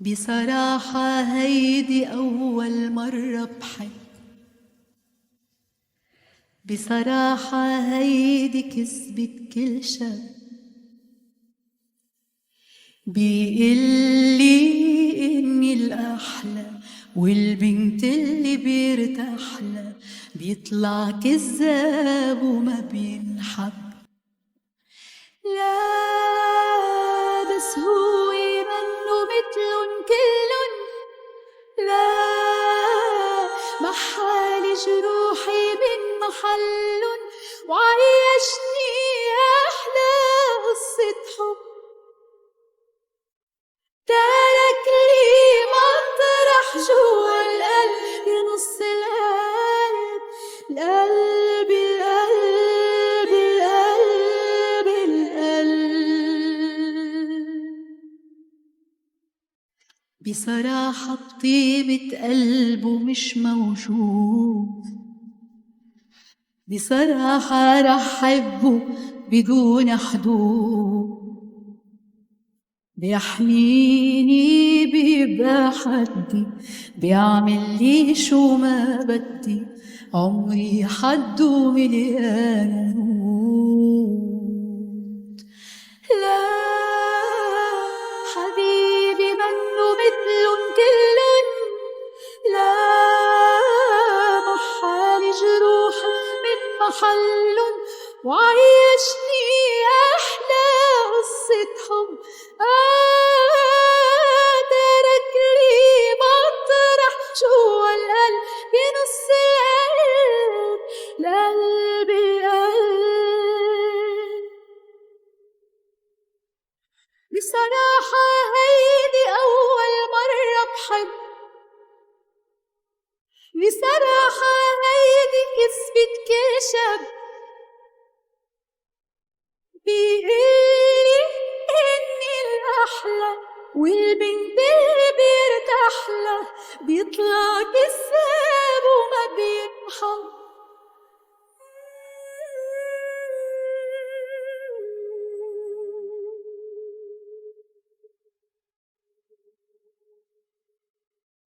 بصراحة هيدي أول مرة بحب. بصراحة هيدي كذبة كل شب بيقلي إني الأحلى والبنت اللي بيرتاحلها بيطلع كذاب وما بينحب. لا بس هو منه متلن كلن. لا محالي جروحي من محلن وعيشني أحلى قصة حب. ترك لي مطرح جوا القلب بنص القلب. القلب القلب القلب القلب. بصراحة بطيبة قلبه مش موجود. بصراحة رح حبه بدون حدود. بيحميني بيبقى حدي بيعمل لي شو ما بدي. عمري حد ومليان موت. لا حبيبي منه مثلن كلن. لا محالي جروحي من محلن وعيشني أحلى قصة حب. ترك لي مطرح جوا القلب بنص القلب. القلب القلب. بصراحة هيدي أول مرة بحب. بصراحة هيدي كذبة كل شب بيقلي إني الأحلى والبنت اللي بيرتاحلها بيطلع كذاب وما بينحب.